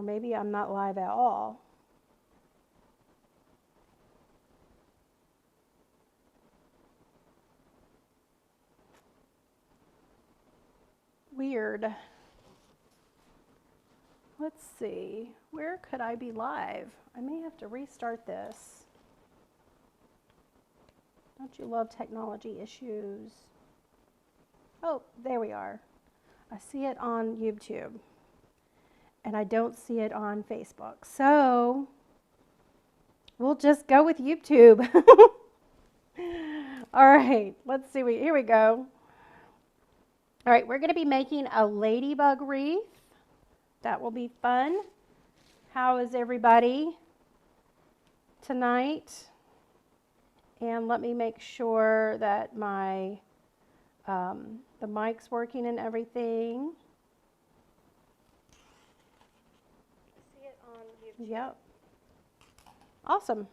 Or maybe I'm not live at all. Weird. Let's see. Where could I be live? I may have to restart this. Don't you love technology issues? Oh, there we are. I see it on YouTube. And I don't see it on Facebook. So we'll just go with YouTube. All right, let's see. Here we go. All right, we're going to be making a ladybug wreath. That will be fun. How is everybody tonight? And let me make sure that my the mic's working and everything. See it on YouTube. Yep. Awesome.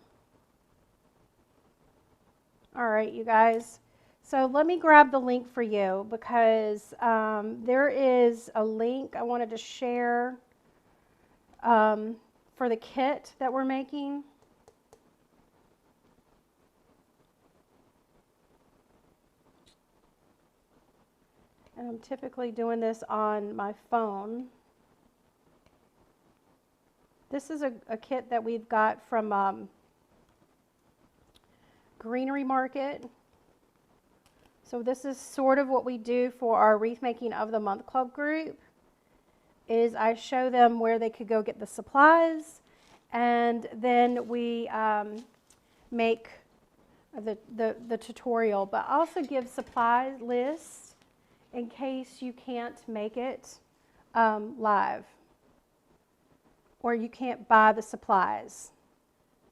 All right, you guys. So let me grab the link for you because there is a link I wanted to share for the kit that we're making. And I'm typically doing this on my phone. This is a kit that we've got from Greenery Market. So this is sort of what we do for our Wreath Making of the Month Club group, is I show them where they could go get the supplies, and then we make the tutorial, but also give supply lists in case you can't make it live or you can't buy the supplies.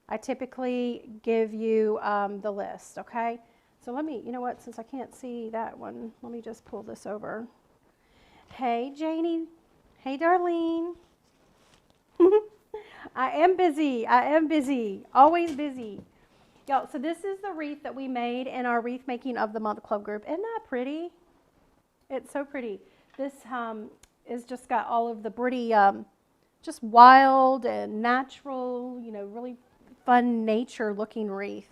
I typically give you the list, okay? So let me, you know what, since I can't see that one, let me just pull this over. Hey, Janie. Hey, Darlene. I am busy, always busy. Y'all, so this is the wreath that we made in our Wreath Making of the Month Club group. Isn't that pretty? It's so pretty. This is just got all of the pretty, just wild and natural, you know, really fun nature looking wreath.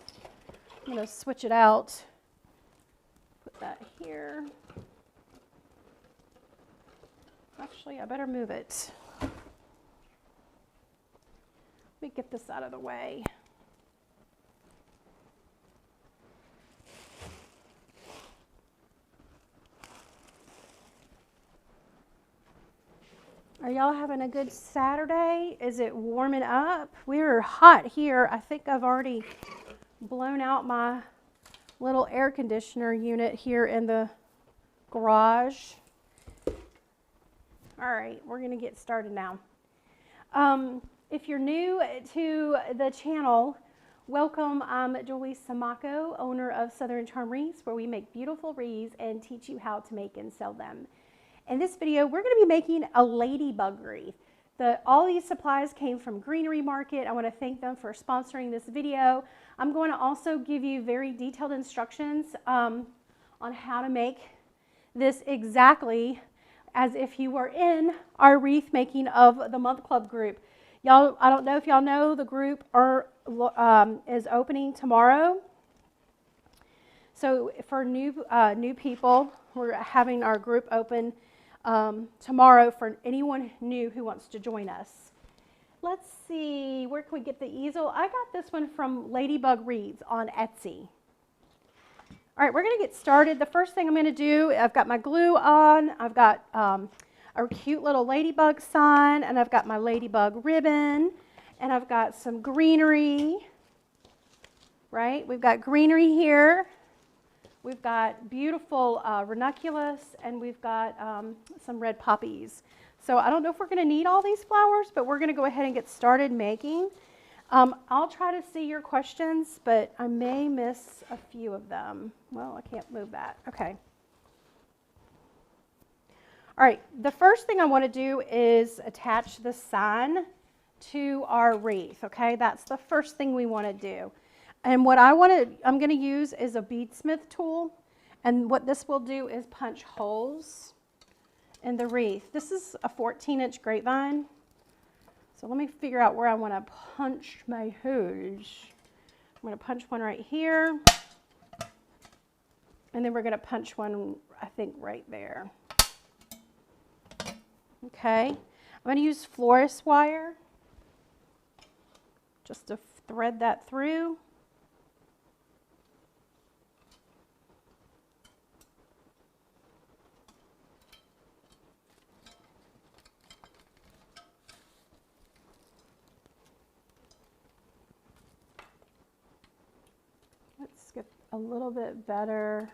I'm going to switch it out. Put that here. Actually, I better move it. Let me get this out of the way. Are y'all having a good Saturday? Is it warming up? We're hot here. I think I've already blown out my little air conditioner unit here in the garage. All right, we're going to get started now. If you're new to the channel, welcome. I'm Julie Siomacco, owner of Southern Charm Wreaths, where we make beautiful wreaths and teach you how to make and sell them. In this video, we're going to be making a ladybug wreath. All these supplies came from Greenery Market. I want to thank them for sponsoring this video. I'm going to also give you very detailed instructions on how to make this exactly as if you were in our Wreath Making of the Month Club group. Y'all, I don't know if y'all know, the group is opening tomorrow. So for new people, we're having our group open tomorrow for anyone new who wants to join us. Let's see, where can we get the easel? I got this one from Ladybug Wreaths on Etsy. All right, we're going to get started. The first thing I'm going to do, I've got my glue on, I've got a cute little ladybug sign, and I've got my ladybug ribbon, and I've got some greenery, right? We've got greenery here. We've got beautiful ranunculus, and we've got some red poppies. So I don't know if we're going to need all these flowers, but we're going to go ahead and get started making. I'll try to see your questions, but I may miss a few of them. Well, I can't move that. Okay. All right, the first thing I want to do is attach the sign to our wreath, okay? That's the first thing we want to do. And what I'm going to use is a beadsmith tool, and what this will do is punch holes in the wreath. This is a 14-inch grapevine. So let me figure out where I want to punch my holes. I'm going to punch one right here. And then we're going to punch one, I think, right there. Okay. I'm going to use florist wire just to thread that through. Let's get a little bit better.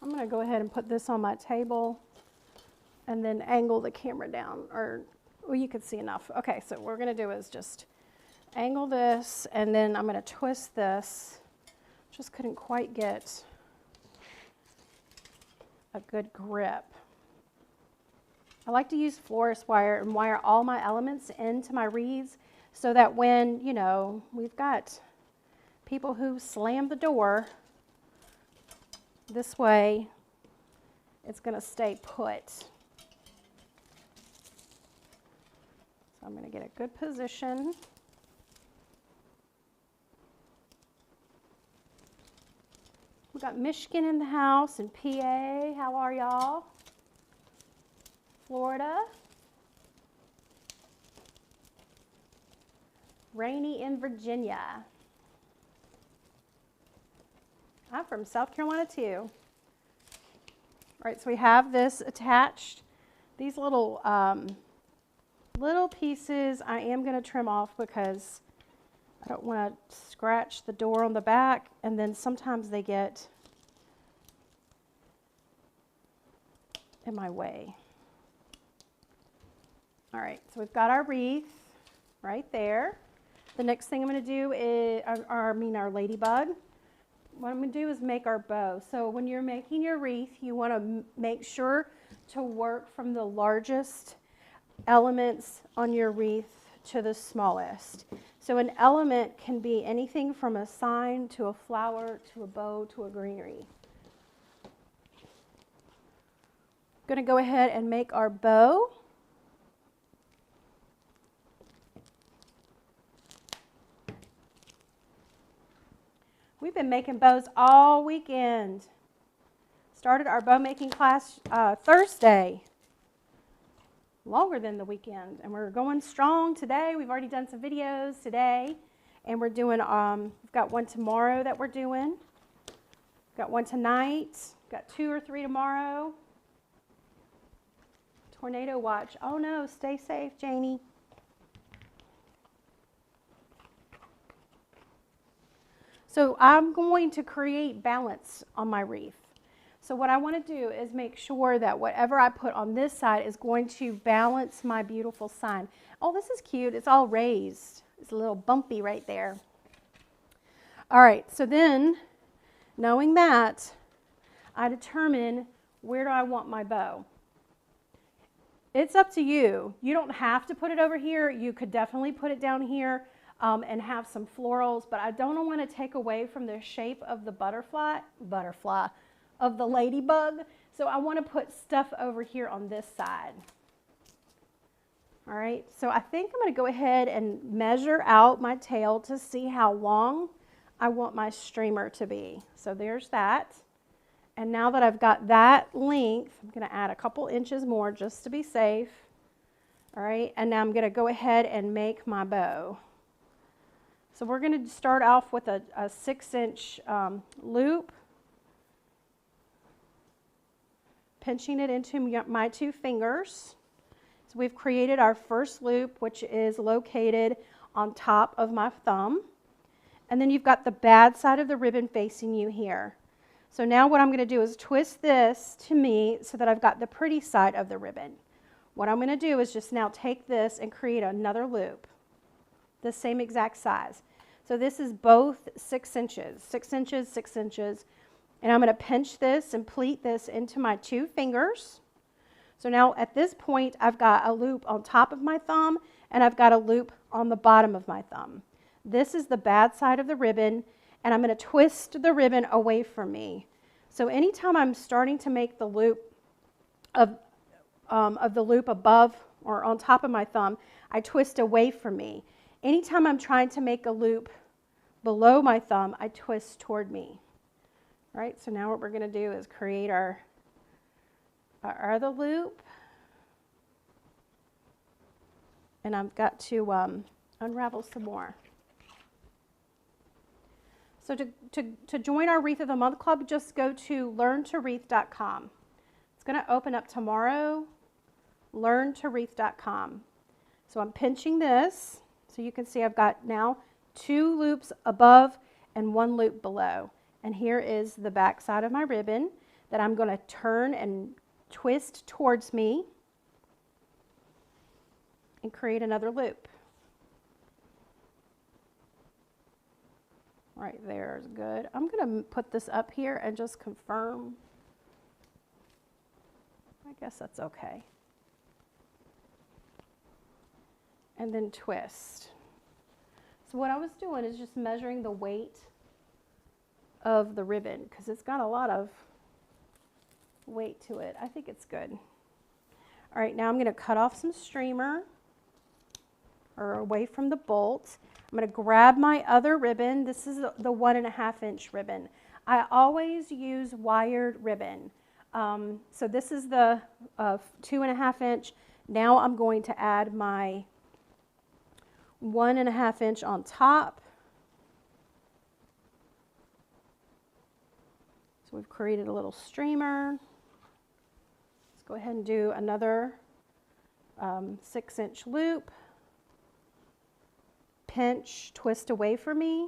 I'm going to go ahead and put this on my table and then angle the camera down, or well, you can see enough. Okay, so what we're going to do is just angle this, and then I'm going to twist this. Just couldn't quite get a good grip. I like to use florist wire and wire all my elements into my wreaths so that when, you know, we've got people who slam the door, this way it's going to stay put. So I'm going to get a good position. We got Michigan in the house and PA. How are y'all? Florida. Rainy in Virginia. I'm from South Carolina too. All right, so we have this attached. These little pieces I am going to trim off because I don't want to scratch the door on the back, and then sometimes they get in my way. All right, so we've got our wreath right there. The next thing I'm going to do is, our ladybug. What I'm going to do is make our bow. So when you're making your wreath, you want to make sure to work from the largest elements on your wreath to the smallest. So an element can be anything from a sign to a flower to a bow to a greenery. I'm going to go ahead and make our bow. We've been making bows all weekend. Started our bow making class Thursday. Longer than the weekend. And we're going strong today. We've already done some videos today. And we're doing, we've got one tomorrow that we're doing. Got one tonight. Got 2 or 3 tomorrow. Tornado watch. Oh no, stay safe, Janie. So I'm going to create balance on my wreath. So what I want to do is make sure that whatever I put on this side is going to balance my beautiful sign. Oh, this is cute. It's all raised. It's a little bumpy right there. All right, so then, knowing that, I determine where do I want my bow. It's up to you. You don't have to put it over here. You could definitely put it down here. And have some florals, but I don't want to take away from the shape of the butterfly, of the ladybug. So I want to put stuff over here on this side. All right, so I think I'm going to go ahead and measure out my tail to see how long I want my streamer to be. So there's that. And now that I've got that length, I'm going to add a couple inches more just to be safe. All right, and now I'm going to go ahead and make my bow. So we're going to start off with a 6-inch loop, pinching it into my 2 fingers. So we've created our first loop, which is located on top of my thumb. And then you've got the bad side of the ribbon facing you here. So now what I'm going to do is twist this to me so that I've got the pretty side of the ribbon. What I'm going to do is just now take this and create another loop, the same exact size. So this is both 6 inches, 6 inches, 6 inches. And I'm going to pinch this and pleat this into my 2 fingers. So now at this point, I've got a loop on top of my thumb and I've got a loop on the bottom of my thumb. This is the bad side of the ribbon, and I'm going to twist the ribbon away from me. So anytime I'm starting to make the loop of the loop above or on top of my thumb, I twist away from me. Anytime I'm trying to make a loop below my thumb, I twist toward me. All right, so now what we're going to do is create our other loop. And I've got to unravel some more. So to join our Wreath of the Month Club, just go to learntowreath.com. It's going to open up tomorrow, learntowreath.com. So I'm pinching this, so you can see I've got now 2 loops above and 1 loop below. And here is the back side of my ribbon that I'm going to turn and twist towards me and create another loop. Right there is good. I'm going to put this up here and just confirm. I guess that's okay. And then twist. So what I was doing is just measuring the weight of the ribbon because it's got a lot of weight to it. I think it's good. All right, now I'm going to cut off some streamer or away from the bolt. I'm going to grab my other ribbon. This is the 1.5 inch ribbon. I always use wired ribbon. So this is the 2.5 inch. Now I'm going to add my 1.5 inch on top. So we've created a little streamer. Let's go ahead and do another 6 inch loop. Pinch, twist away from me,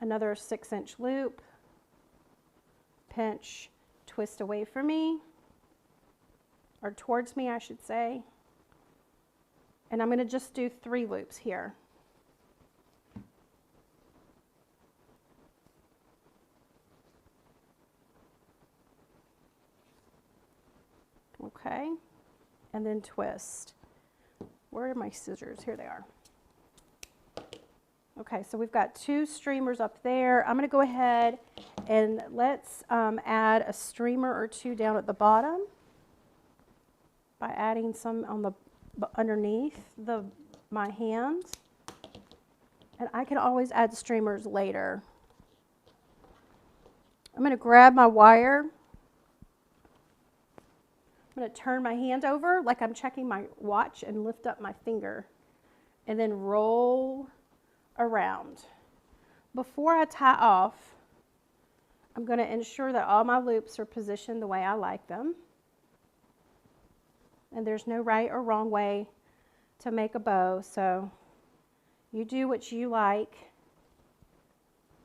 another 6 inch loop, pinch, twist away from me, or towards me I should say, and I'm going to just do 3 loops here. Okay, and then twist. Where are my scissors? Here they are. Okay, so we've got 2 streamers up there. I'm going to go ahead and let's add a streamer or 2 down at the bottom by adding some on the underneath my hand. And I can always add streamers later. I'm going to grab my wire. I'm going to turn my hand over like I'm checking my watch and lift up my finger and then roll around. Before I tie off, I'm going to ensure that all my loops are positioned the way I like them. And there's no right or wrong way to make a bow, so you do what you like.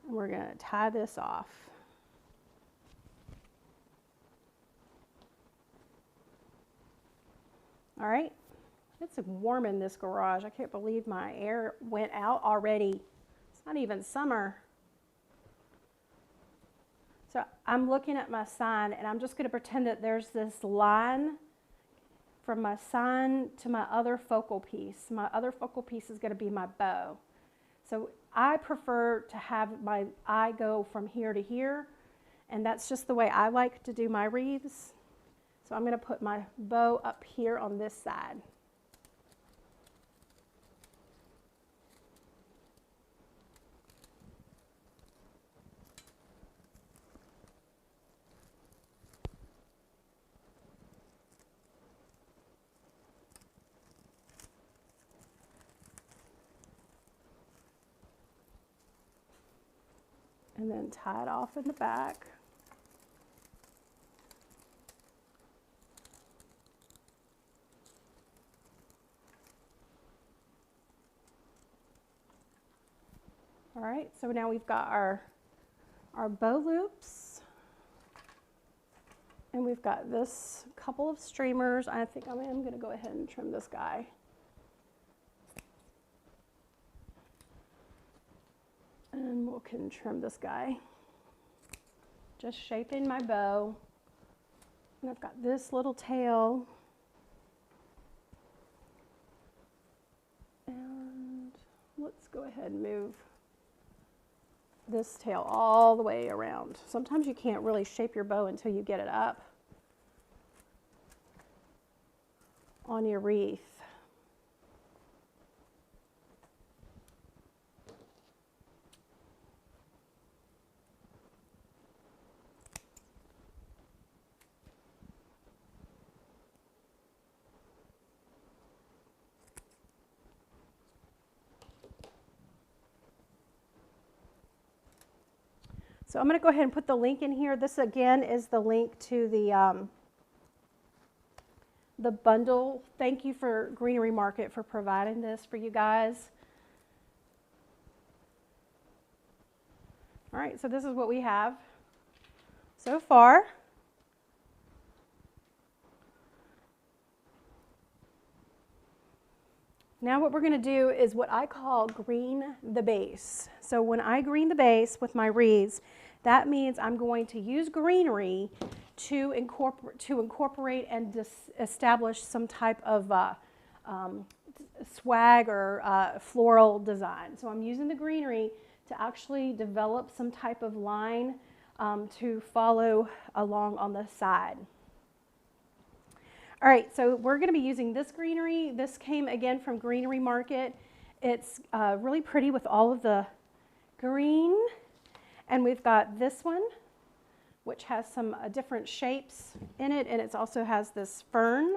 And we're going to tie this off. All right. It's warm in this garage. I can't believe my air went out already. It's not even summer. So I'm looking at my sign and I'm just going to pretend that there's this line from my sign to my other focal piece. My other focal piece is going to be my bow. So I prefer to have my eye go from here to here, and that's just the way I like to do my wreaths. So I'm going to put my bow up here on this side. And then tie it off in the back. All right, so now we've got our bow loops. And we've got this couple of streamers. I think I'm going to go ahead and trim this guy. And we can trim this guy. Just shaping my bow. And I've got this little tail. And let's go ahead and move this tail all the way around. Sometimes you can't really shape your bow until you get it up on your wreath. So I'm going to go ahead and put the link in here. This again is the link to the bundle. Thank you for Greenery Market for providing this for you guys. All right, so this is what we have so far. Now what we're going to do is what I call green the base. So when I green the base with my wreaths, that means I'm going to use greenery to incorporate and establish some type of swag or floral design. So I'm using the greenery to actually develop some type of line to follow along on the side. All right, so we're going to be using this greenery. This came again from Greenery Market. It's really pretty with all of the green. And we've got this one, which has some different shapes in it, and it also has this fern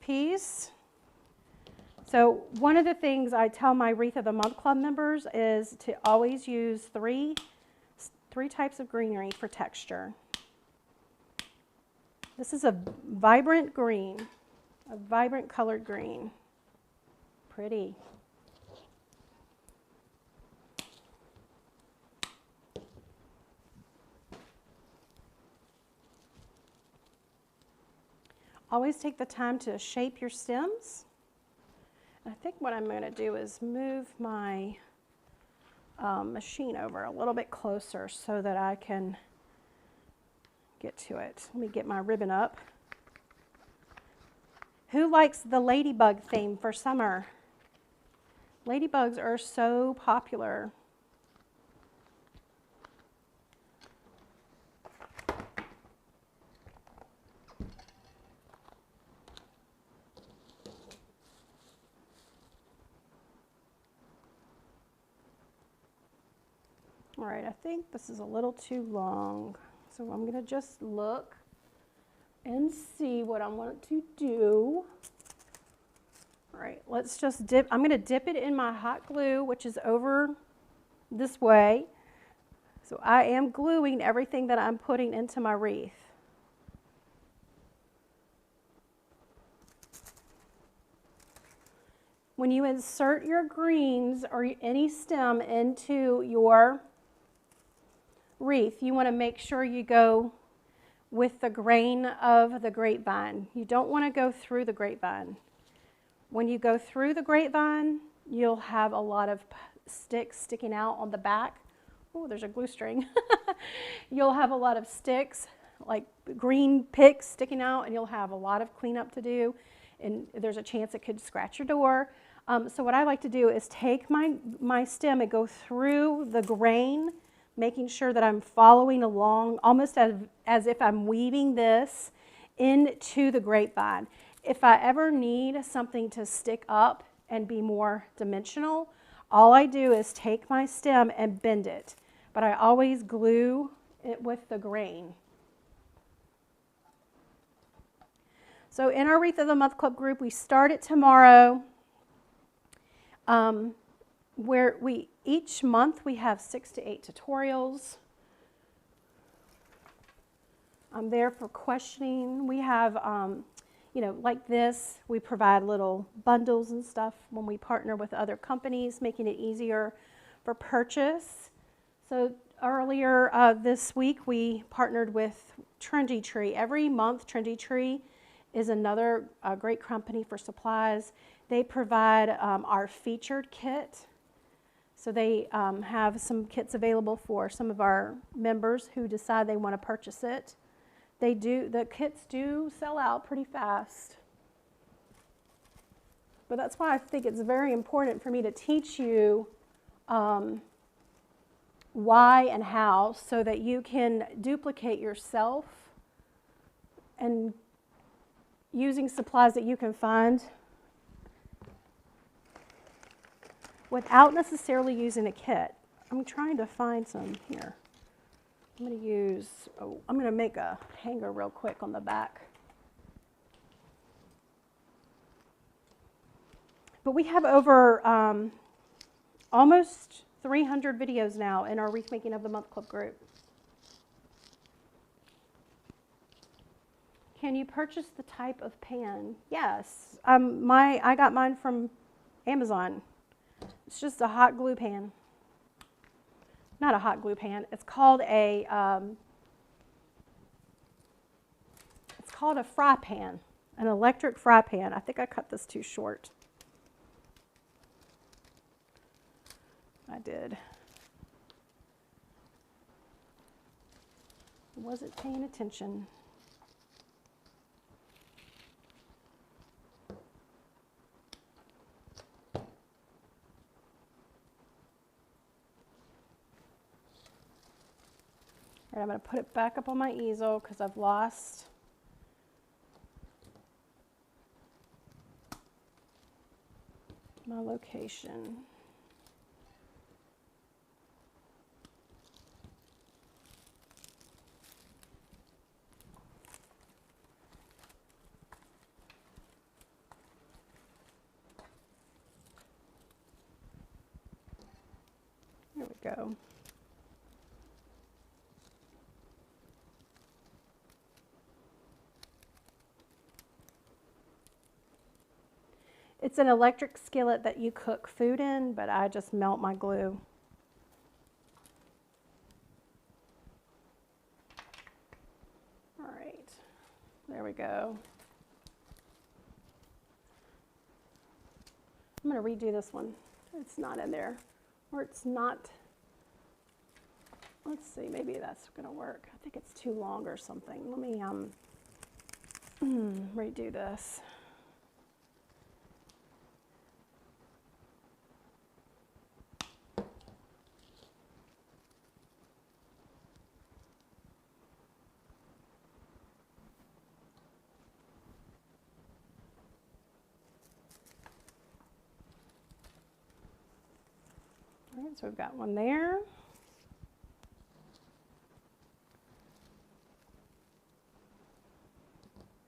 piece. So one of the things I tell my Wreath of the Month Club members is to always use three types of greenery for texture. This is a vibrant green, a vibrant colored green. Pretty. Always take the time to shape your stems. I think what I'm going to do is move my machine over a little bit closer so that I can get to it. Let me get my ribbon up. Who likes the ladybug theme for summer? Ladybugs are so popular. All right, I think this is a little too long. So I'm going to just look and see what I want to do. All right, let's just dip. I'm going to dip it in my hot glue, which is over this way. So I am gluing everything that I'm putting into my wreath. When you insert your greens or any stem into your wreath, you want to make sure you go with the grain of the grapevine. You don't want to go through the grapevine. When you go through the grapevine, you'll have a lot of sticks sticking out on the back. Oh, there's a glue string. You'll have a lot of sticks, like green picks sticking out, and you'll have a lot of cleanup to do, and there's a chance it could scratch your door. So what I like to do is take my stem and go through the grain, making sure that I'm following along almost as if I'm weaving this into the grapevine. If I ever need something to stick up and be more dimensional, all I do is take my stem and bend it, but I always glue it with the grain. So in our Wreath of the Month Club group, we start it tomorrow, where each month we have 6 to 8 tutorials. I'm there for questioning. We have, you know, like this, we provide little bundles and stuff when we partner with other companies, making it easier for purchase. So earlier this week, we partnered with Trendy Tree. Every month, Trendy Tree is another great company for supplies. They provide our featured kit. So they have some kits available for some of our members who decide they want to purchase it. The kits do sell out pretty fast. But that's why I think it's very important for me to teach you why and how so that you can duplicate yourself and using supplies that you can find without necessarily using a kit. I'm trying to find some here. I'm going to use, I'm going to make a hanger real quick on the back. But we have over almost 300 videos now in our Wreath Making of the Month Club group. Can you purchase the type of pan? Yes. I got mine from Amazon. It's just a hot glue pan. Not a hot glue pan. It's called a fry pan, an electric fry pan. I think I cut this too short. I did. Wasn't paying attention. All right, I'm going to put it back up on my easel because I've lost my location. There we go. It's an electric skillet that you cook food in, but I just melt my glue. All right, there we go. I'm going to redo this one. It's not in there, or it's not. Let's see, maybe that's going to work. I think it's too long or something. Let me redo this. All right, so we've got one there.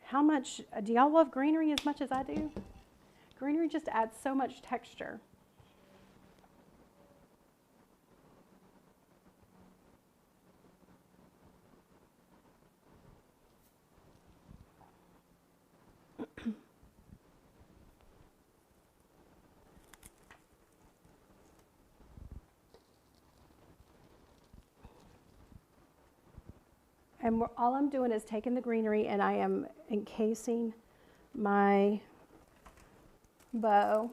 How much, do y'all love greenery as much as I do? Greenery just adds so much texture. And all I'm doing is taking the greenery and I am encasing my bow.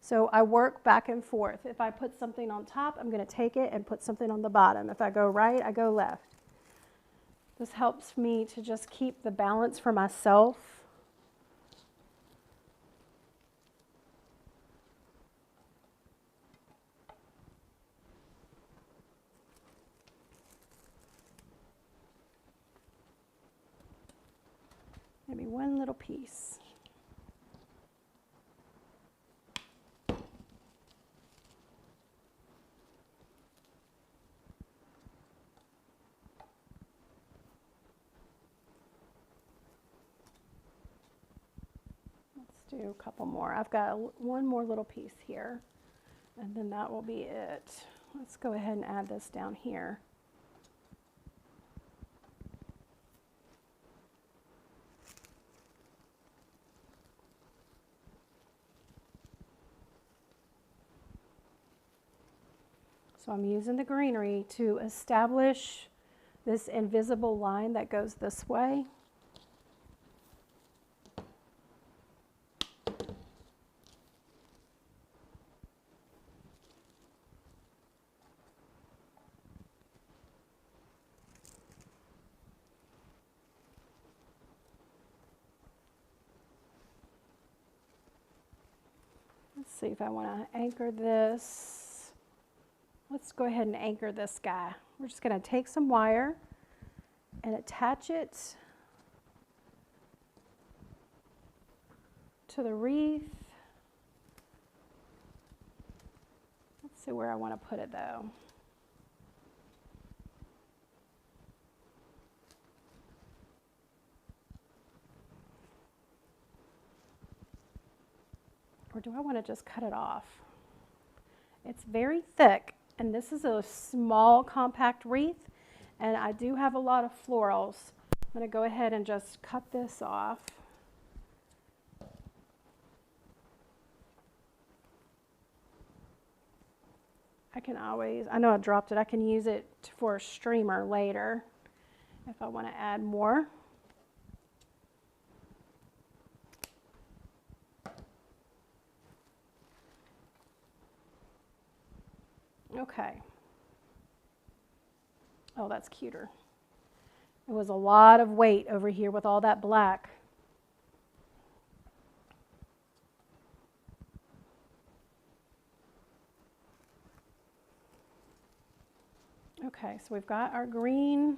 So I work back and forth. If I put something on top, I'm going to take it and put something on the bottom. If I go right, I go left. This helps me to just keep the balance for myself. Maybe one little piece. Do a couple more. I've got one more little piece here, and then that will be it. Let's go ahead and add this down here. So I'm using the greenery to establish this invisible line that goes this way. Let's see if I want to anchor this. Let's go ahead and anchor this guy. We're just going to take some wire and attach it to the wreath. Let's see where I want to put it though. Or do I want to just cut it off? It's very thick, and this is a small compact wreath, and I do have a lot of florals. I'm going to go ahead and just cut this off. I can always, I know I dropped it, I can use it for a streamer later if I want to add more. Okay. Oh, that's cuter. It was a lot of weight over here with all that black. Okay, so we've got our green.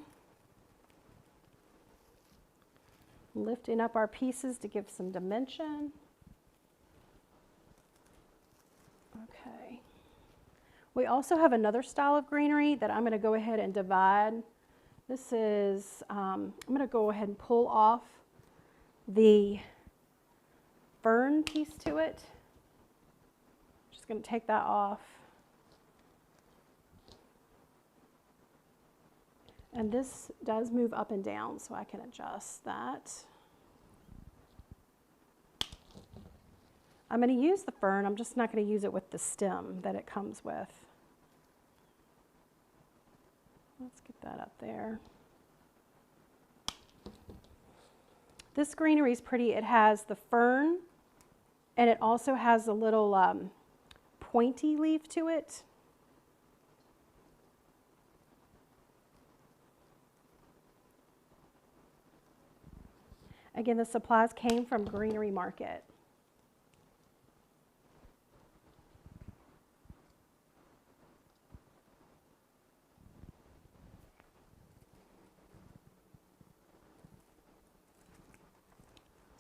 Lifting up our pieces to give some dimension. Okay. We also have another style of greenery that I'm going to go ahead and divide. This is, I'm going to go ahead and pull off the fern piece to it. Just going to take that off. And this does move up and down, so I can adjust that. I'm going to use the fern. I'm just not going to use it with the stem that it comes with. Let's get that up there. This greenery is pretty. It has the fern, and it also has a little pointy leaf to it. Again, the supplies came from Greenery Market.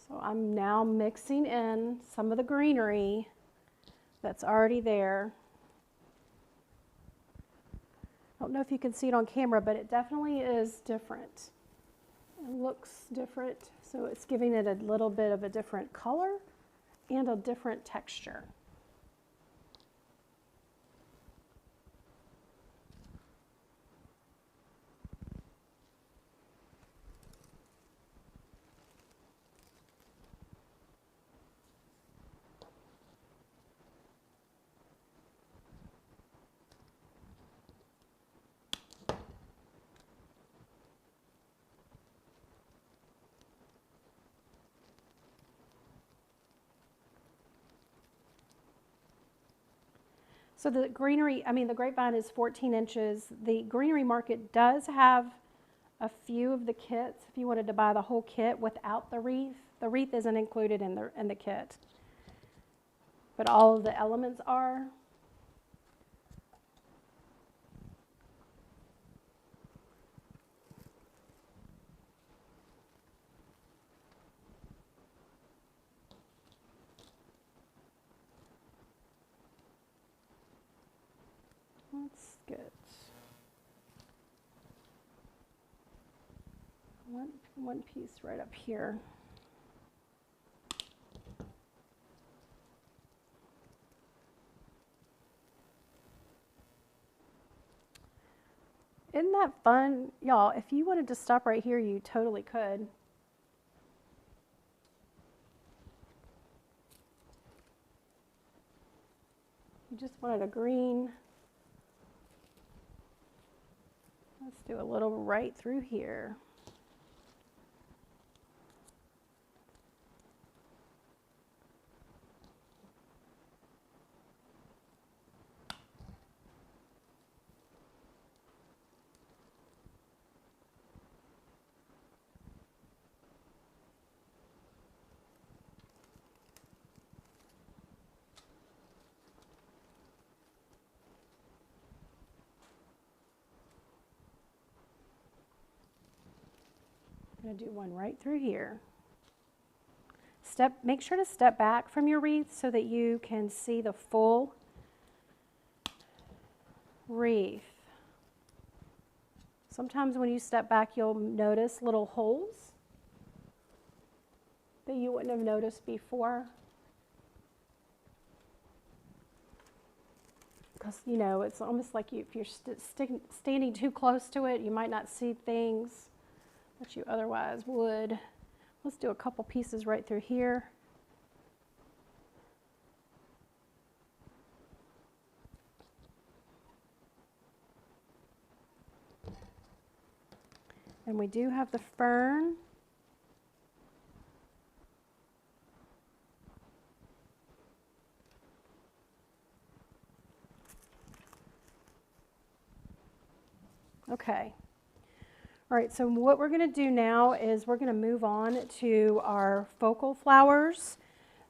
So I'm now mixing in some of the greenery that's already there. I don't know if you can see it on camera, but it definitely is different. It looks different, so it's giving it a little bit of a different color and a different texture. So the greenery, the Grapevine is 14 inches. The Greenery Market does have a few of the kits if you wanted to buy the whole kit without the wreath. The wreath isn't included in the kit, but all of the elements are. Let's get one piece right up here. Isn't that fun? Y'all, if you wanted to stop right here, you totally could. You just wanted a green. Let's do a little right through here. going to do one right through here. Make sure to step back from your wreath so that you can see the full wreath. Sometimes when you step back, you'll notice little holes that you wouldn't have noticed before. Because, you know, it's almost like if you're standing too close to it, you might not see things that you otherwise would. Let's do a couple pieces right through here. And we do have the fern. Okay. All right, so what we're going to do now is we're going to move on to our focal flowers.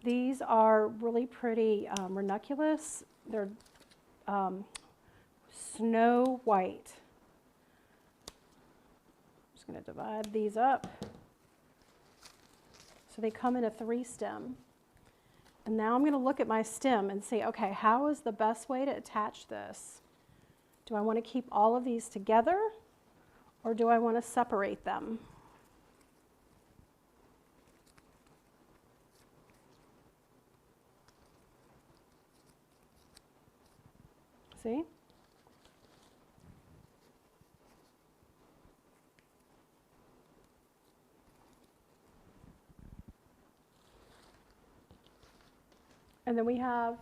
These are really pretty ranunculus. They're snow white. I'm just going to divide these up. So they come in a 3-stem. And now I'm going to look at my stem and see, okay, how is the best way to attach this? Do I want to keep all of these together, or do I want to separate them? See? And then we have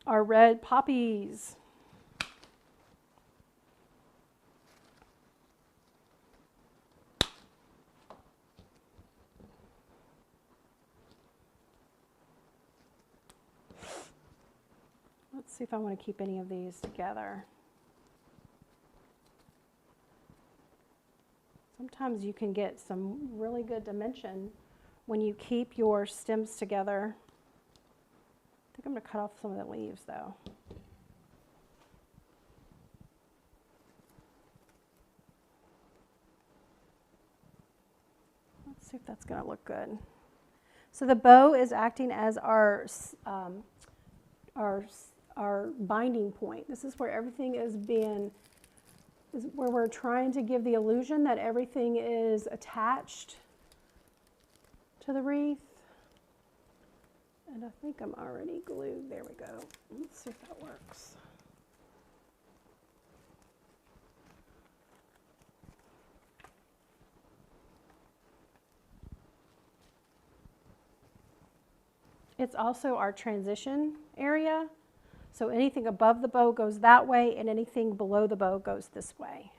our red poppies. Let's see if I want to keep any of these together. Sometimes you can get some really good dimension when you keep your stems together. I think I'm going to cut off some of the leaves though. Let's see if that's going to look good. So the bow is acting as our binding point. This is where everything is where we're trying to give the illusion that everything is attached to the wreath. And I think I'm already glued. There we go. Let's see if that works. It's also our transition area. So anything above the bow goes that way, and anything below the bow goes this way.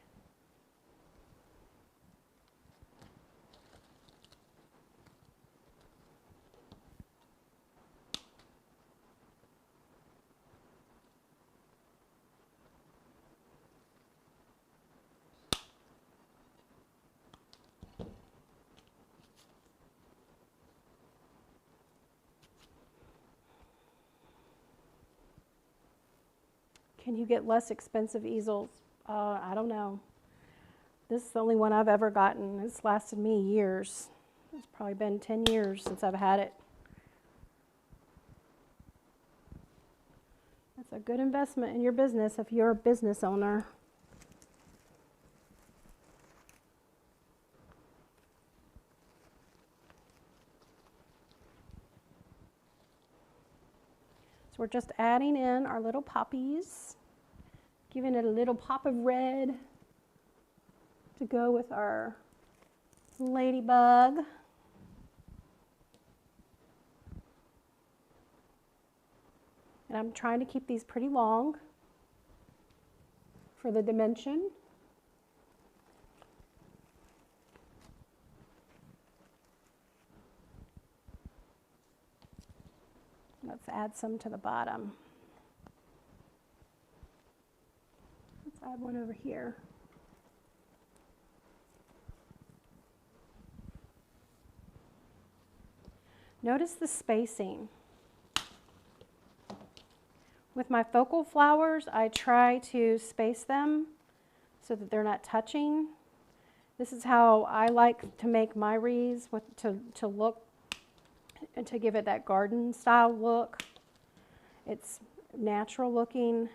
Can you get less expensive easels? I don't know. This is the only one I've ever gotten. It's lasted me years. It's probably been 10 years since I've had it. It's a good investment in your business if you're a business owner. So we're just adding in our little poppies, giving it a little pop of red to go with our ladybug. And I'm trying to keep these pretty long for the dimension. Let's add some to the bottom. Let's add one over here. Notice the spacing. With my focal flowers, I try to space them so that they're not touching. This is how I like to make my wreaths, to look and to give it that garden style look. It's natural looking.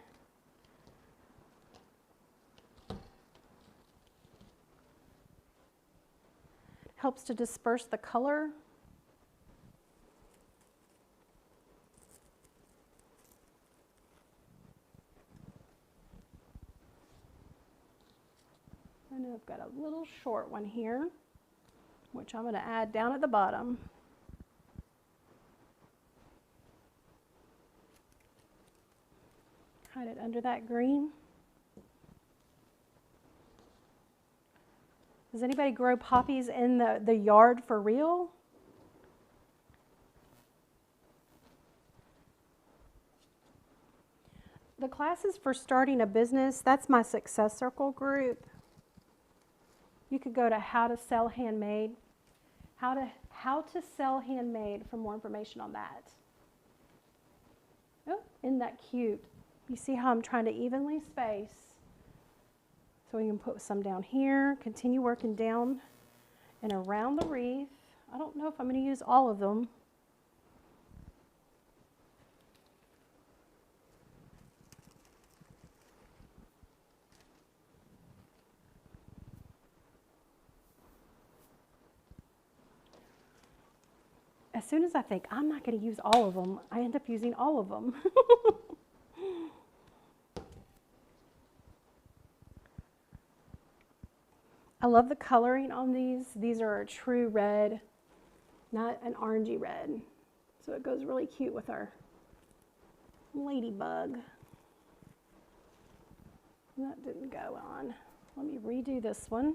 Helps to disperse the color. And I've got a little short one here, which I'm going to add down at the bottom. Hide it under that green. Does anybody grow poppies in the yard for real? The classes for starting a business, that's my Success Circle group. You could go to how to sell handmade, how to sell handmade for more information on that. Oh, isn't that cute? You see how I'm trying to evenly space? So we can put some down here, continue working down and around the wreath. I don't know if I'm going to use all of them. As soon as I think I'm not going to use all of them, I end up using all of them. I love the coloring on these. These are a true red, not an orangey red. So it goes really cute with our ladybug. That didn't go on. Let me redo this one.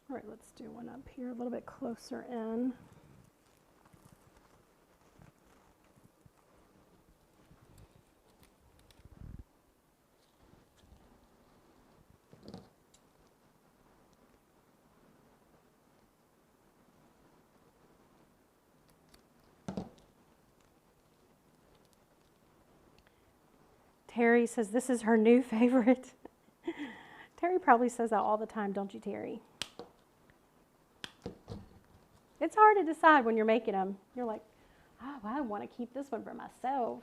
All right, let's do one up here a little bit closer in. Terry says this is her new favorite. Terry probably says that all the time, don't you, Terry? It's hard to decide when you're making them. You're like, oh, I want to keep this one for myself.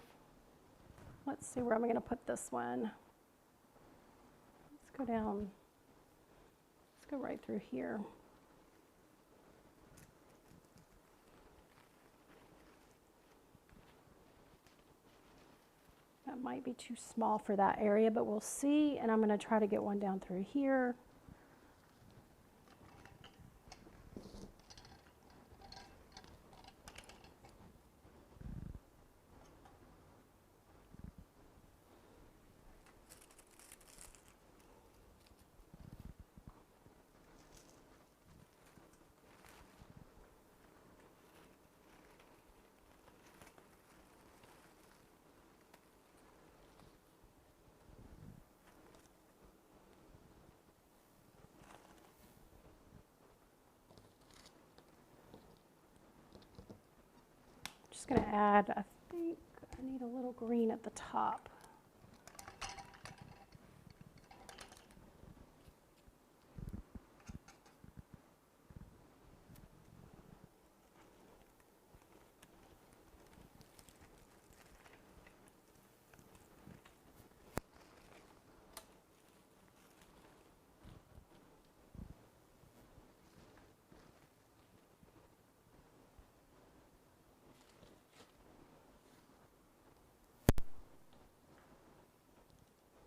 Let's see where I'm going to put this one. Let's go down. Let's go right through here. That might be too small for that area, but we'll see. And I'm going to try to get one down through here. Just going to add, I think I need a little green at the top.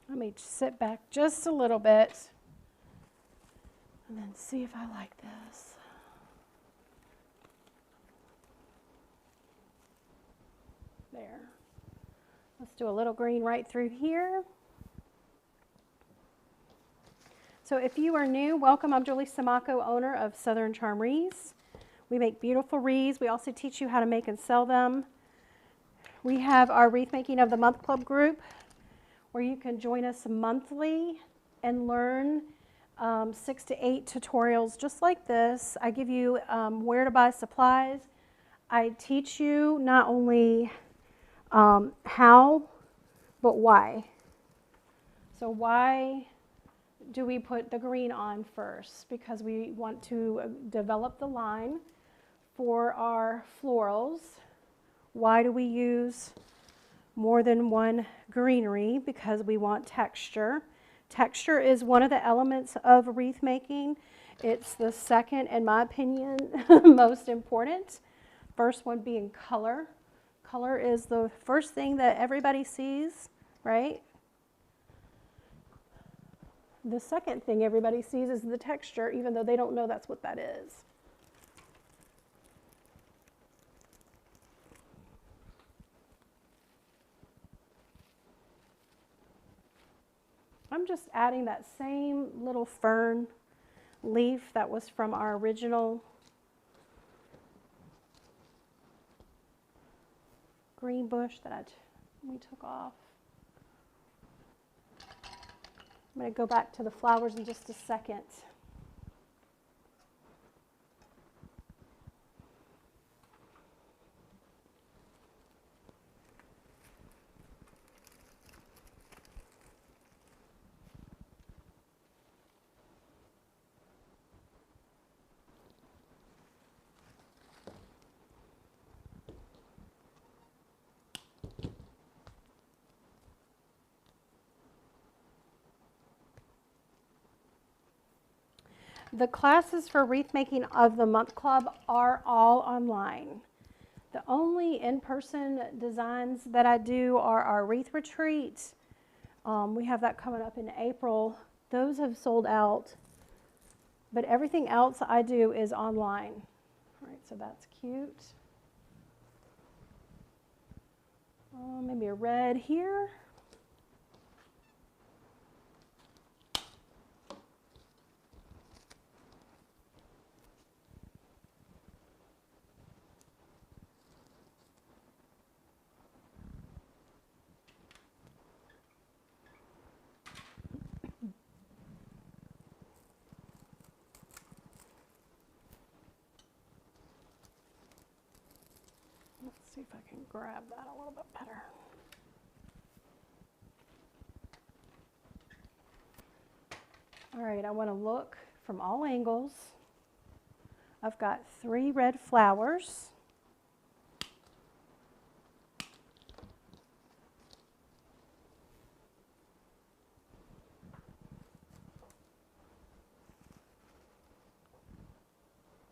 Let me sit back just a little bit and then see if I like this. There. Let's do a little green right through here. So if you are new, welcome. I'm Julie Siomacco, owner of Southern Charm Wreaths. We make beautiful wreaths. We also teach you how to make and sell them. We have our Wreath Making of the Month Club group where you can join us monthly and learn 6 to 8 tutorials just like this. I give you where to buy supplies. I teach you not only how, but why. So why do we put the green on first? Because we want to develop the line for our florals. Why do we use more than one greenery? Because we want texture. Texture is one of the elements of wreath making. It's the second, in my opinion, most important. First one being color. Color is the first thing that everybody sees, right? The second thing everybody sees is the texture, even though they don't know that's what that is. I'm just adding that same little fern leaf that was from our original green bush that we took off. I'm going to go back to the flowers in just a second. The classes for Wreath Making of the Month Club are all online. The only in-person designs that I do are our wreath retreats. We have that coming up in April. Those have sold out, but everything else I do is online. All right, so that's cute. Maybe a red here. See if I can grab that a little bit better. All right, I want to look from all angles. I've got 3 red flowers.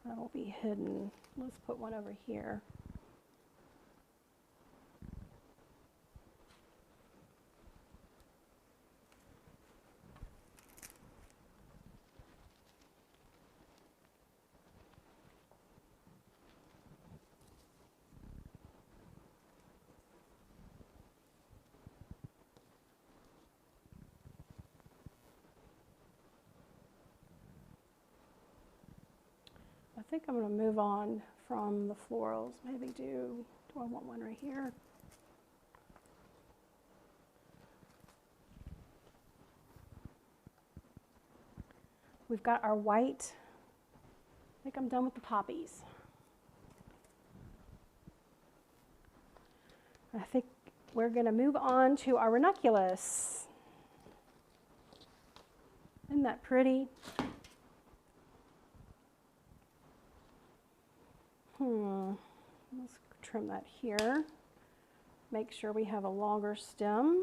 That'll be hidden. Let's put one over here. I think I'm going to move on from the florals. Maybe do I want one right here? We've got our white. I think I'm done with the poppies. I think we're going to move on to our ranunculus. Isn't that pretty? Let's trim that here. Make sure we have a longer stem.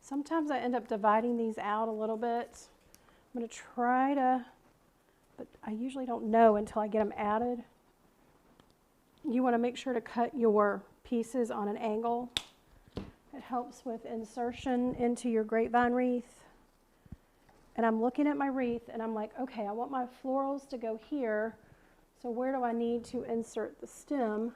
Sometimes I end up dividing these out a little bit. I'm going to try to, but I usually don't know until I get them added. You want to make sure to cut your pieces on an angle. It helps with insertion into your grapevine wreath. And I'm looking at my wreath and I'm like, okay, I want my florals to go here. So where do I need to insert the stem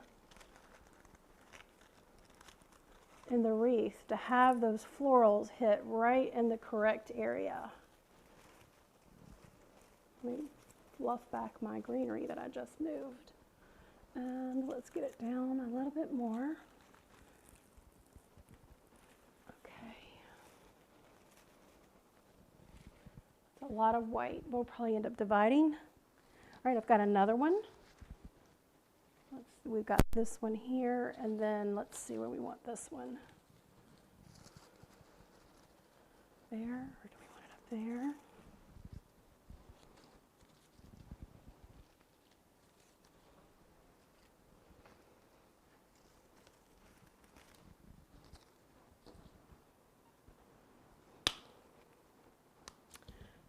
in the wreath to have those florals hit right in the correct area? Let me fluff back my greenery that I just moved. And let's get it down a little bit more. Okay. It's a lot of white. We'll probably end up dividing. All right, I've got another one. We've got this one here, and then let's see where we want this one. There, or do we want it up there?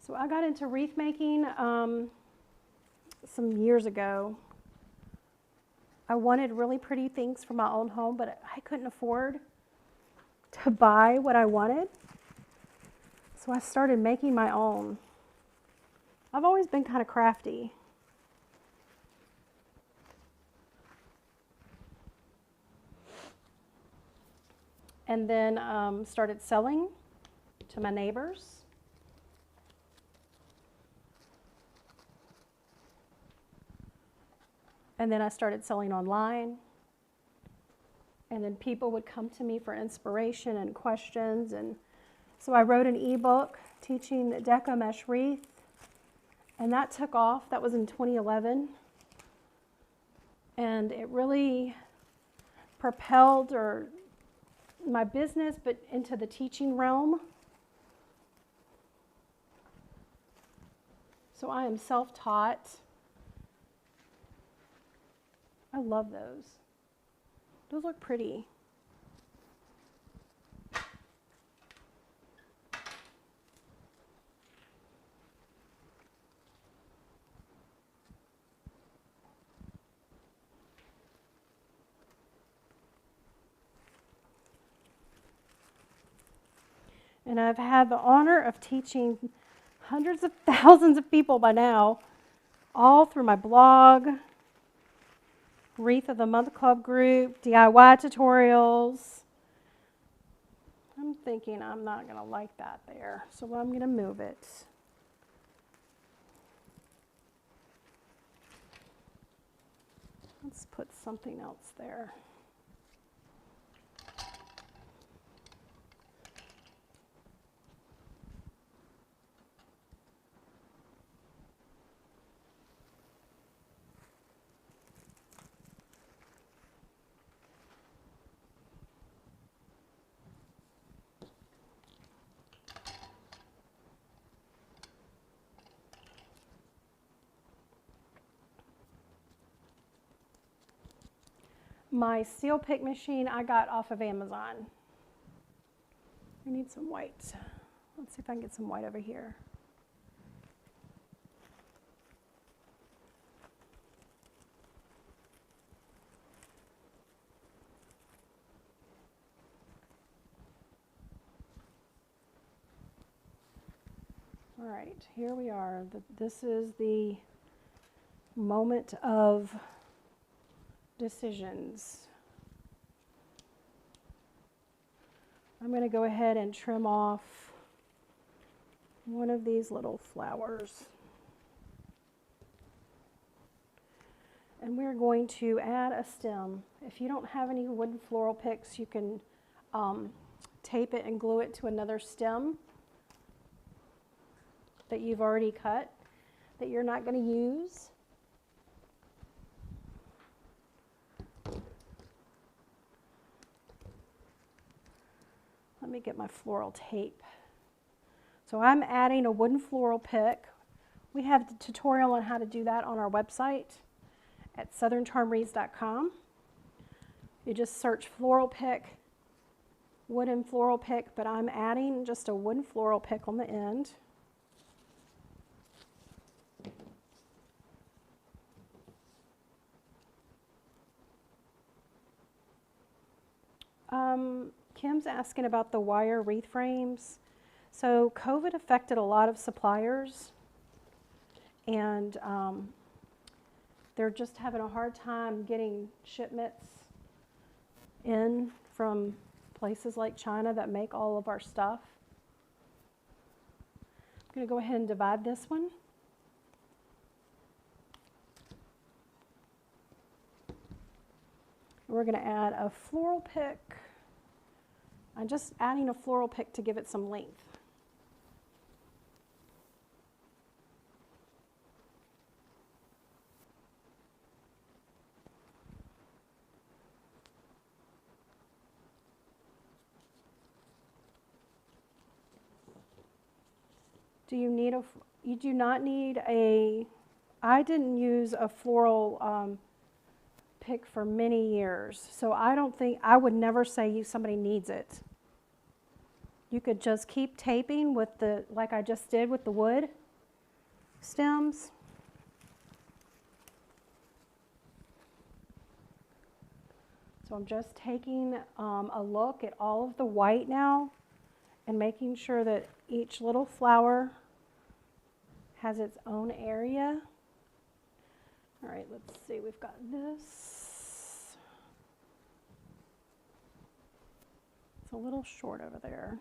So I got into wreath making some years ago. I wanted really pretty things for my own home, but I couldn't afford to buy what I wanted. So I started making my own. I've always been kind of crafty. And then started selling to my neighbors. And then I started selling online. And then people would come to me for inspiration and questions. And so I wrote an ebook teaching Deco Mesh Wreath. And that took off. That was in 2011. And it really propelled my business, but into the teaching realm. So I am self-taught. I love those. Those look pretty. And I've had the honor of teaching hundreds of thousands of people by now, all through my blog, Wreath of the Month Club group, DIY tutorials. I'm thinking I'm not going to like that there, so I'm going to move it. Let's put something else there. My seal pick machine I got off of Amazon. I need some white. Let's see if I can get some white over here. All right, here we are. This is the moment of decisions. I'm going to go ahead and trim off one of these little flowers. And we're going to add a stem. If you don't have any wooden floral picks, you can tape it and glue it to another stem that you've already cut that you're not going to use. Let me get my floral tape. So I'm adding a wooden floral pick. We have the tutorial on how to do that on our website at southerncharmwreaths.com. You just search floral pick, wooden floral pick, but I'm adding just a wooden floral pick on the end. Kim's asking about the wire wreath frames. So COVID affected a lot of suppliers, and they're just having a hard time getting shipments in from places like China that make all of our stuff. I'm going to go ahead and divide this one. We're going to add a floral pick. I'm just adding a floral pick to give it some length. You do not need I didn't use a floral pick for many years, so I would never say somebody needs it. You could just keep taping with like I just did with the wood stems. So I'm just taking a look at all of the white now and making sure that each little flower has its own area. All right, let's see, we've got this. It's a little short over there.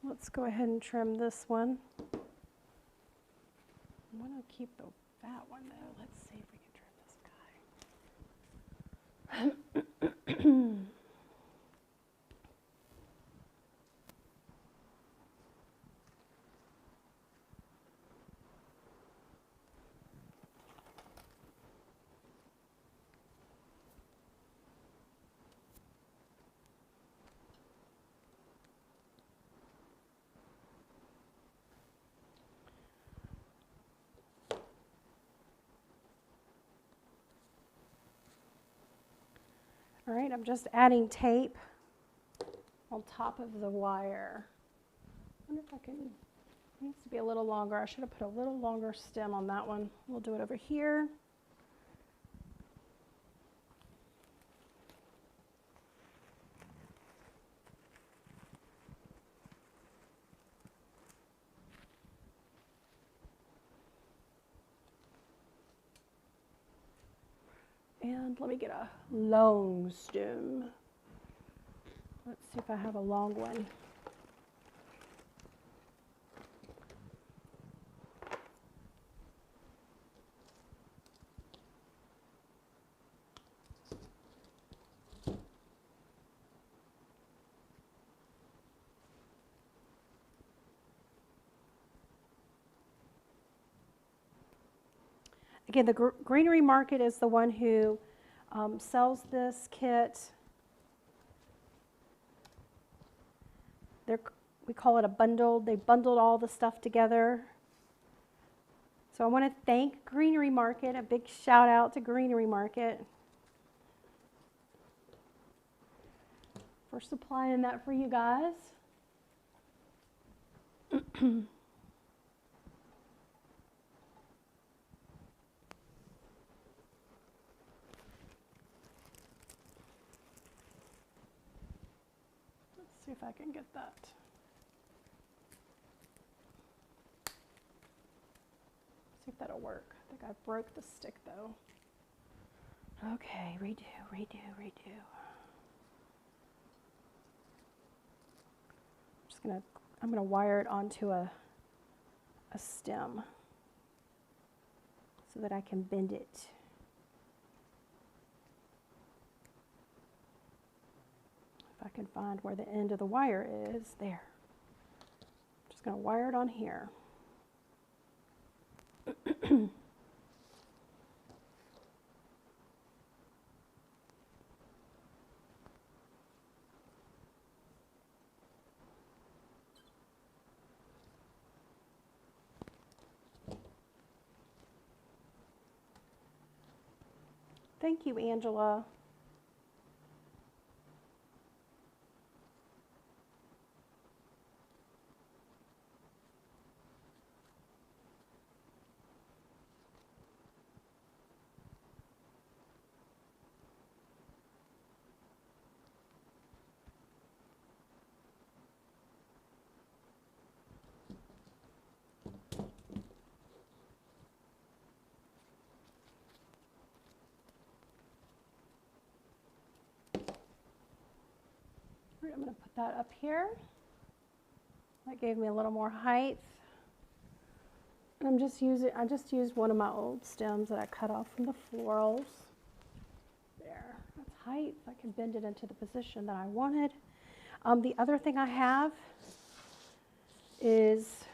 Let's go ahead and trim this one. I want to keep the fat one though. Let's see if we can trim this guy. All right, I'm just adding tape on top of the wire. I wonder if I can, it needs to be a little longer. I should have put a little longer stem on that one. We'll do it over here. And let me get a long stem. Let's see if I have a long one. Again, the Greenery Market is the one who sells this kit. We call it a bundle. They bundled all the stuff together. So I want to thank Greenery Market. A big shout out to Greenery Market for supplying that for you guys. See if I can get that. See if that'll work. I think I broke the stick though. Okay, redo, redo, redo. I'm gonna wire it onto a stem so that I can bend it. I can find where the end of the wire is. There. I'm just going to wire it on here. Thank you, Angela. I'm going to put that up here. That gave me a little more height. And I just used one of my old stems that I cut off from the florals. There, that's height. I can bend it into the position that I wanted. The other thing I have is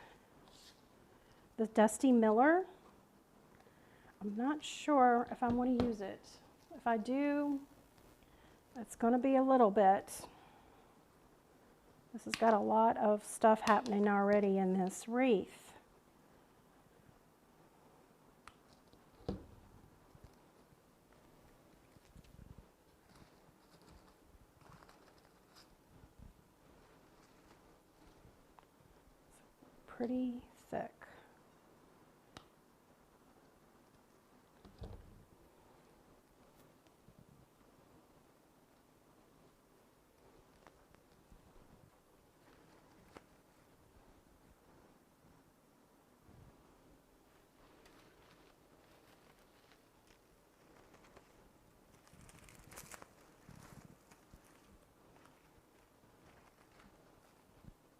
the Dusty Miller. I'm not sure if I'm going to use it. If I do, it's going to be a little bit. This has got a lot of stuff happening already in this wreath. Pretty thick.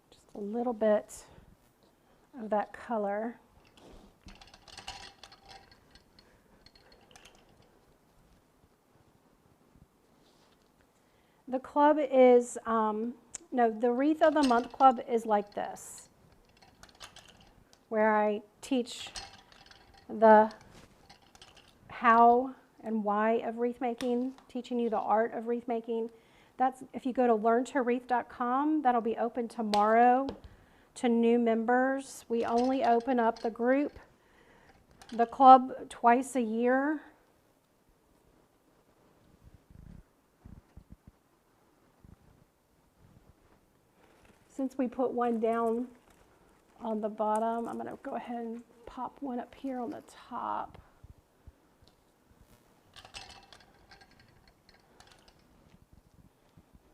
Just a little bit of that color. The club is, the Wreath of the Month Club is like this, where I teach the how and why of wreath making, teaching you the art of wreath making. That's, if you go to learntowreath.com, that'll be open tomorrow to new members. We only open up the group, the club, twice a year. Since we put one down on the bottom, I'm going to go ahead and pop one up here on the top.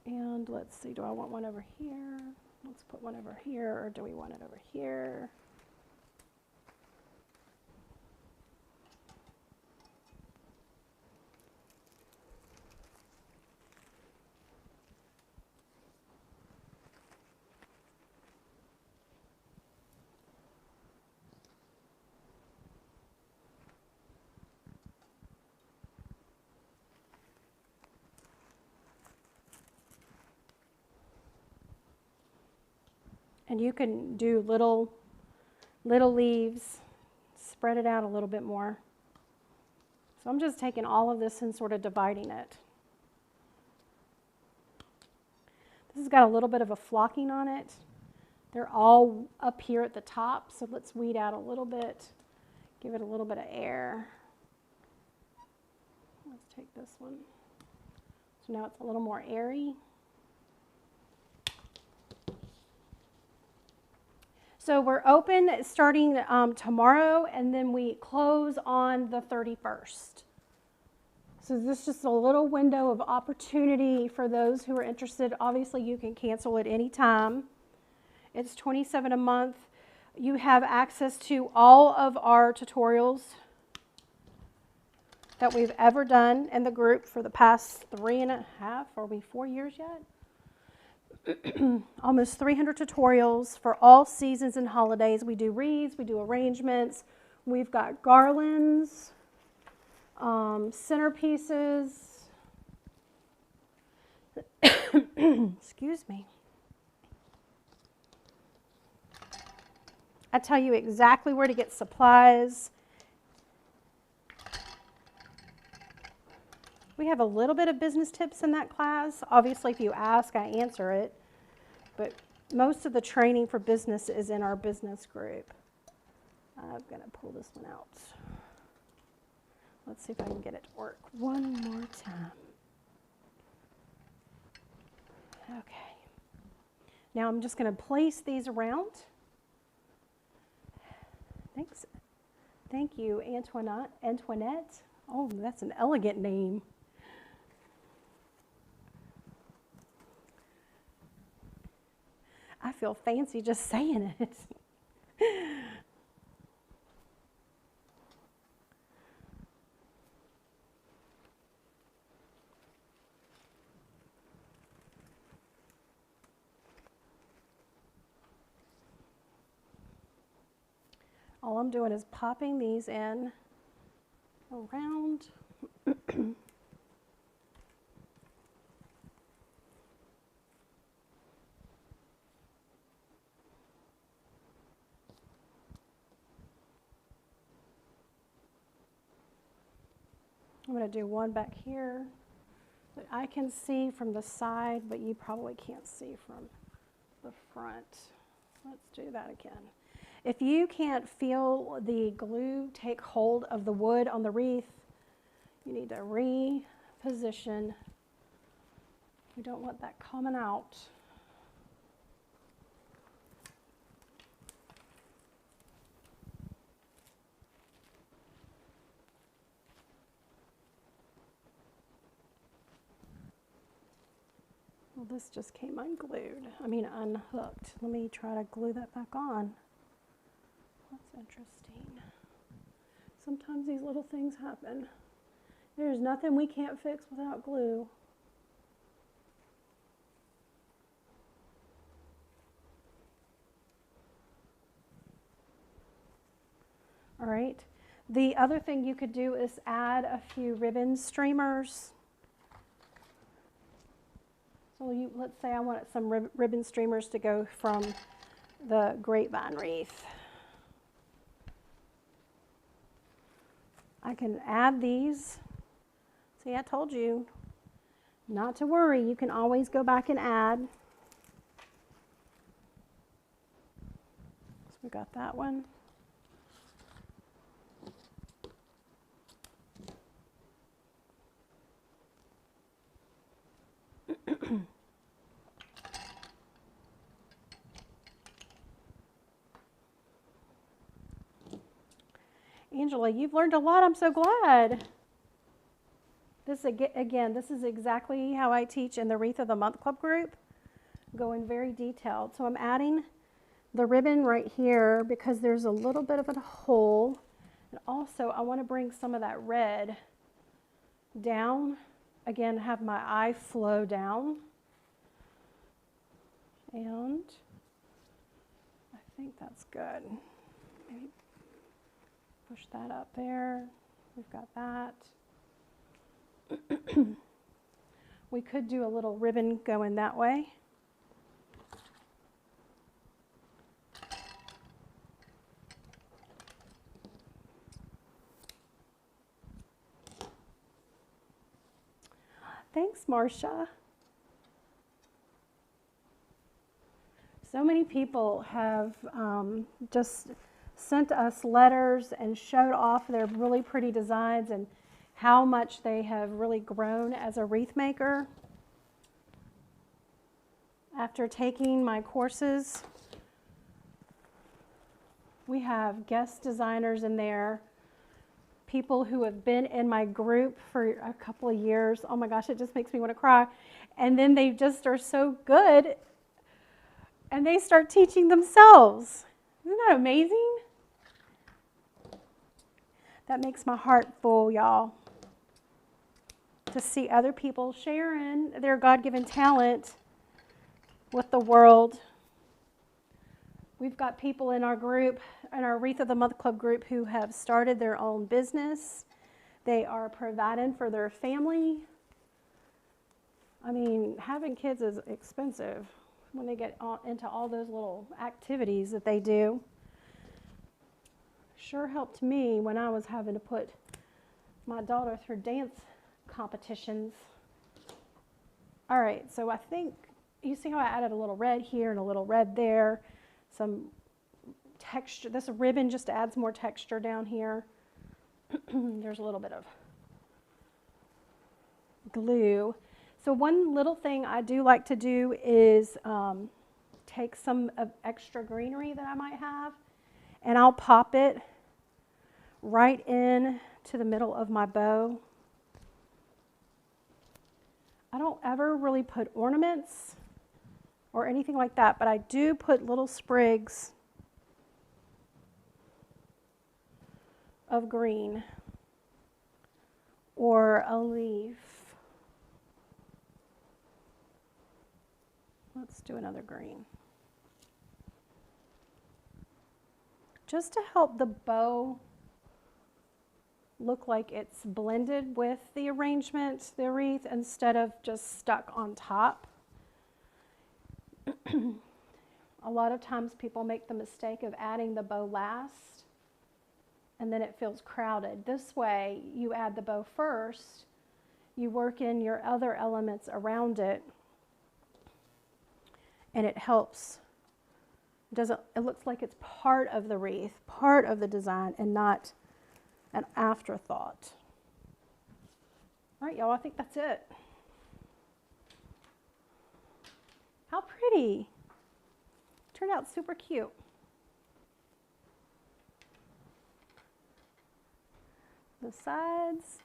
And let's see, do I want one over here? Let's put one over here, or do we want it over here? And you can do little leaves, spread it out a little bit more. So I'm just taking all of this and sort of dividing it. This has got a little bit of a flocking on it. They're all up here at the top, so let's weed out a little bit, give it a little bit of air. Let's take this one. So now it's a little more airy. So we're open starting tomorrow, and then we close on the 31st. So this is just a little window of opportunity for those who are interested. Obviously, you can cancel at any time. It's $27 a month. You have access to all of our tutorials that we've ever done in the group for the past 3.5, are we 4 years yet? Almost 300 tutorials for all seasons and holidays. We do wreaths, we do arrangements, we've got garlands, centerpieces. Excuse me. I tell you exactly where to get supplies. We have a little bit of business tips in that class. Obviously, if you ask, I answer it. But most of the training for business is in our business group. I'm going to pull this one out. Let's see if I can get it to work one more time. Okay. Now I'm just going to place these around. Thanks. Thank you, Antoinette. Oh, that's an elegant name. I feel fancy just saying it. all I'm doing is popping these in around. I'm going to do one back here that I can see from the side, but you probably can't see from the front. Let's do that again. If you can't feel the glue take hold of the wood on the wreath, you need to reposition. We don't want that coming out. Well, this just came unhooked. Let me try to glue that back on. That's interesting. Sometimes these little things happen. There's nothing we can't fix without glue. All right. The other thing you could do is add a few ribbon streamers. So let's say I wanted some ribbon streamers to go from the Grapevine wreath. I can add these. See, I told you not to worry. You can always go back and add. So we got that one. Angela, you've learned a lot. I'm so glad. This again, this is exactly how I teach in the Wreath of the Month Club group. Going very detailed. So I'm adding the ribbon right here because there's a little bit of a hole. And also I want to bring some of that red down. Again, have my eye flow down. And I think that's good. Maybe push that up there. We've got that. We could do a little ribbon going that way. Thanks, Marcia. So many people have just sent us letters and showed off their really pretty designs and how much they have really grown as a wreath maker. After taking my courses, we have guest designers in there, people who have been in my group for a couple of years. Oh my gosh, it just makes me want to cry. And then they just are so good and they start teaching themselves. Isn't that amazing? That makes my heart full, y'all, to see other people sharing their God-given talent with the world. We've got people in our group, in our Wreath of the Month Club group, who have started their own business. They are providing for their family. I mean, having kids is expensive when they get into all those little activities that they do. Sure helped me when I was having to put my daughter through dance competitions. All right, so I think, you see how I added a little red here and a little red there, some texture. This ribbon just adds more texture down here. There's a little bit of glue. So one little thing I do like to do is take some of extra greenery that I might have, and I'll pop it right in to the middle of my bow. I don't ever really put ornaments or anything like that, but I do put little sprigs of green or a leaf. Let's do another green. just to help the bow look like it's blended with the arrangement, the wreath, instead of just stuck on top. A lot of times people make the mistake of adding the bow last, and then it feels crowded. This way, you add the bow first, you work in your other elements around it, and it helps. It looks like it's part of the wreath, part of the design, and not an afterthought. All right, y'all, I think that's it. How pretty. Turned out super cute. The sides.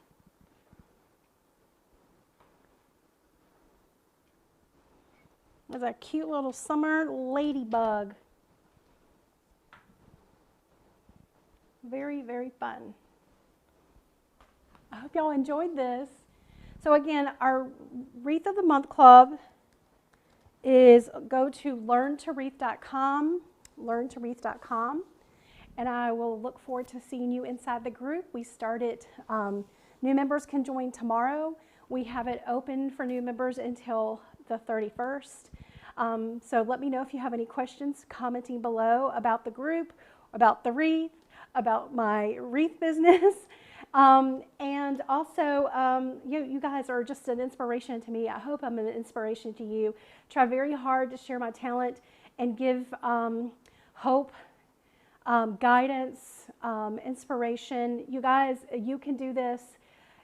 There's a cute little summer ladybug. Very, very fun. I hope y'all enjoyed this. So again, our Wreath of the Month Club is go to learntowreath.com, learntowreath.com, and I will look forward to seeing you inside the group. We started, new members can join tomorrow. We have it open for new members until the 31st. So let me know if you have any questions commenting below about the group, about the wreath, about my wreath business. And also, you guys are just an inspiration to me. I hope I'm an inspiration to you. Try very hard to share my talent and give hope, guidance, inspiration. You guys, you can do this.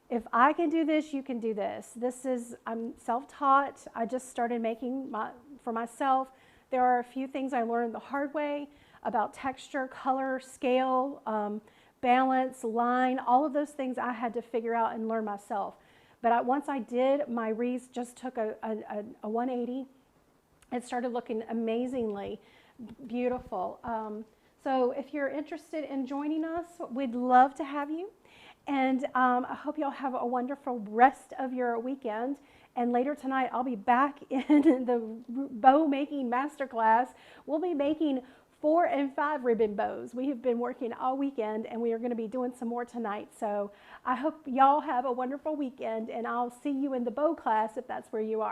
If I can do this, you can do this. I'm self-taught. I just started making for myself. There are a few things I learned the hard way about texture, color, scale, balance, line, all of those things I had to figure out and learn myself. But once I did, my wreaths just took a 180. It started looking amazingly beautiful. So if you're interested in joining us, we'd love to have you. And I hope y'all have a wonderful rest of your weekend. And later tonight, I'll be back in the bow making masterclass. We'll be making 4 and 5 ribbon bows. We have been working all weekend, and we are going to be doing some more tonight. So I hope y'all have a wonderful weekend, and I'll see you in the bow class if that's where you are.